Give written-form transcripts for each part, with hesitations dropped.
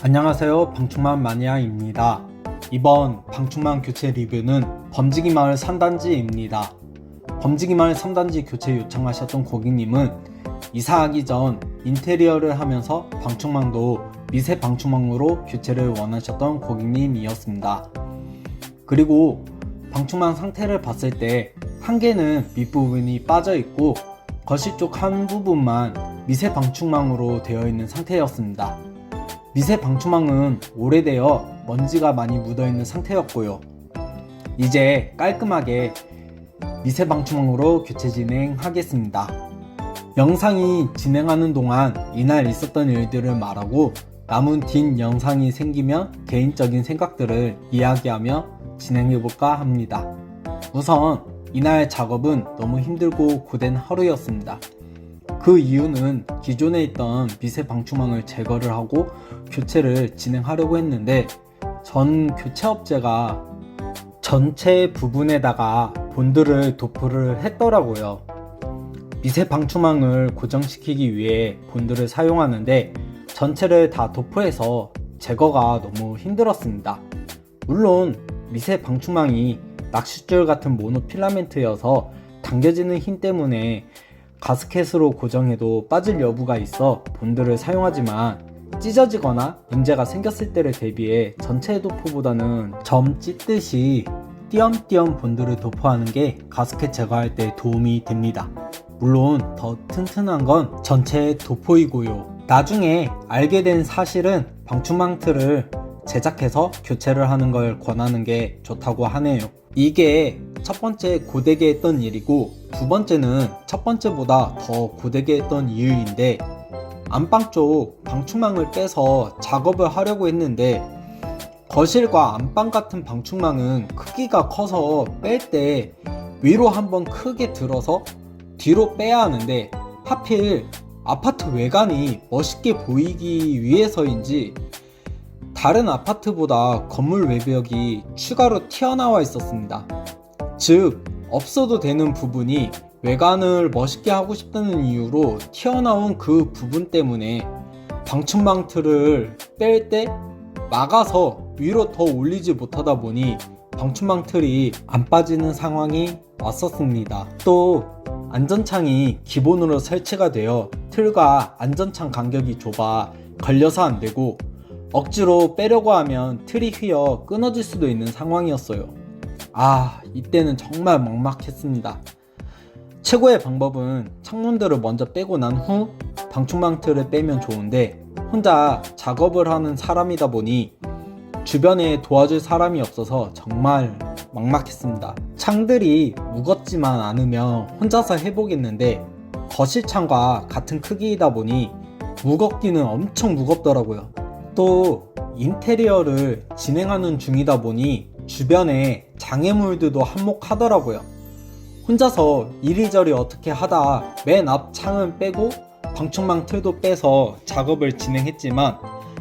안녕하세요, 방충망 마니아입니다. 이번 방충망 교체 리뷰는 범지기 마을 3단지입니다. 범지기 마을 3단지 교체 요청하셨던 고객님은 이사하기 전 인테리어를 하면서 방충망도 미세 방충망으로 교체를 원하셨던 고객님이었습니다. 그리고 방충망 상태를 봤을 때 한 개는 밑부분이 빠져 있고 거실 쪽 한 부분만 미세 방충망으로 되어 있는 상태였습니다. 미세 방충망은 오래되어 먼지가 많이 묻어 있는 상태였고요. 이제 깔끔하게 미세 방충망으로 교체 진행하겠습니다. 영상이 진행하는 동안 이날 있었던 일들을 말하고 남은 뒷 영상이 생기면 개인적인 생각들을 이야기하며 진행해볼까 합니다. 우선 이날 작업은 너무 힘들고 고된 하루였습니다. 그 이유는 기존에 있던 미세 방충망을 제거를 하고 교체를 진행하려고 했는데 전 교체업체가 전체 부분에다가 본드를 도포를 했더라고요. 미세 방충망을 고정시키기 위해 본드를 사용하는데 전체를 다 도포해서 제거가 너무 힘들었습니다. 물론 미세 방충망이 낚싯줄 같은 모노필라멘트여서 당겨지는 힘 때문에 가스켓으로 고정해도 빠질 여부가 있어 본드를 사용하지만 찢어지거나 문제가 생겼을 때를 대비해 전체 도포보다는 점 찢듯이 띄엄띄엄 본드를 도포하는 게 가스켓 제거할 때 도움이 됩니다. 물론 더 튼튼한 건 전체 도포이고요. 나중에 알게 된 사실은 방충망 틀을 제작해서 교체를 하는 걸 권하는 게 좋다고 하네요. 이게 첫 번째 고되게 했던 일이고 두 번째는 첫 번째보다 더 고되게 했던 이유인데 안방 쪽 방충망을 빼서 작업을 하려고 했는데 거실과 안방 같은 방충망은 크기가 커서 뺄 때 위로 한번 크게 들어서 뒤로 빼야 하는데 하필 아파트 외관이 멋있게 보이기 위해서인지 다른 아파트보다 건물 외벽이 추가로 튀어나와 있었습니다. 즉 없어도 되는 부분이 외관을 멋있게 하고 싶다는 이유로 튀어나온 그 부분 때문에 방충망 틀을 뺄 때 막아서 위로 더 올리지 못하다 보니 방충망 틀이 안 빠지는 상황이 왔었습니다. 또 안전창이 기본으로 설치가 되어 틀과 안전창 간격이 좁아 걸려서 안 되고 억지로 빼려고 하면 틀이 휘어 끊어질 수도 있는 상황이었어요. 이때는 정말 막막했습니다. 최고의 방법은 창문들을 먼저 빼고 난 후 방충망 틀을 빼면 좋은데 혼자 작업을 하는 사람이다 보니 주변에 도와줄 사람이 없어서 정말 막막했습니다. 창들이 무겁지만 않으면 혼자서 해보겠는데 거실창과 같은 크기이다 보니 무겁기는 엄청 무겁더라고요. 또 인테리어를 진행하는 중이다 보니 주변에 장애물들도 한몫하더라고요. 혼자서 이리저리 어떻게 하다 맨 앞 창은 빼고 방충망 틀도 빼서 작업을 진행했지만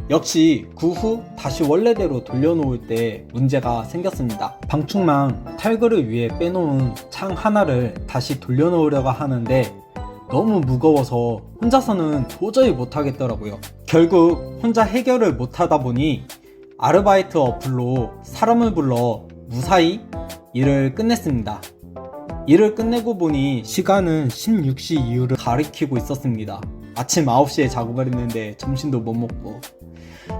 역시 그 후 다시 원래대로 돌려놓을 때 문제가 생겼습니다. 방충망 탈거를 위해 빼놓은 창 하나를 다시 돌려놓으려고 하는데 너무 무거워서 혼자서는 도저히 못하겠더라고요. 결국 혼자 해결을 못하다 보니 아르바이트 어플로 사람을 불러 무사히 일을 끝냈습니다. 일을 끝내고 보니 시간은 16시 이후를 가리키고 있었습니다. 아침 9시에 작업을 했는데 점심도 못 먹고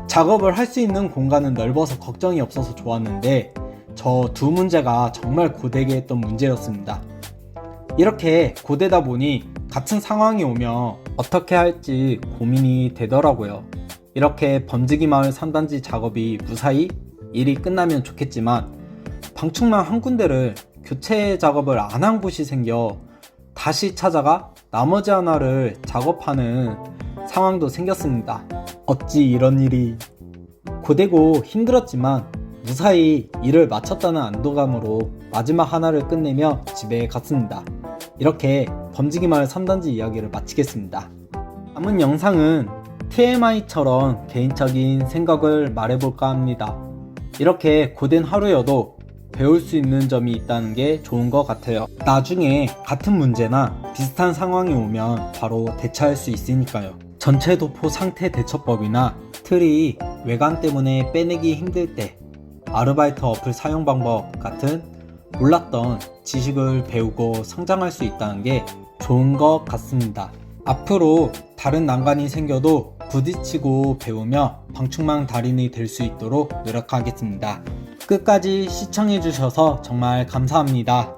작업을 할 수 있는 공간은 넓어서 걱정이 없어서 좋았는데 저 두 문제가 정말 고되게 했던 문제였습니다. 이렇게 고되다 보니 같은 상황이 오면 어떻게 할지 고민이 되더라고요. 이렇게 범지기 마을 3단지 작업이 무사히 일이 끝나면 좋겠지만 방충망 한 군데를 교체 작업을 안 한 곳이 생겨 다시 찾아가 나머지 하나를 작업하는 상황도 생겼습니다. 어찌 이런 일이. 고되고 힘들었지만 무사히 일을 마쳤다는 안도감으로 마지막 하나를 끝내며 집에 갔습니다. 이렇게 범지기 마을 3단지 이야기를 마치겠습니다. 남은 영상은 TMI처럼 개인적인 생각을 말해볼까 합니다. 이렇게 고된 하루여도 배울 수 있는 점이 있다는 게 좋은 것 같아요. 나중에 같은 문제나 비슷한 상황이 오면 바로 대처할 수 있으니까요. 전체 도포 상태 대처법이나 틀이 외관 때문에 빼내기 힘들 때 아르바이트 어플 사용 방법 같은 몰랐던 지식을 배우고 성장할 수 있다는 게 좋은 것 같습니다. 앞으로 다른 난관이 생겨도 부딪히고 배우며 방충망 달인이 될 수 있도록 노력하겠습니다. 끝까지 시청해주셔서 정말 감사합니다.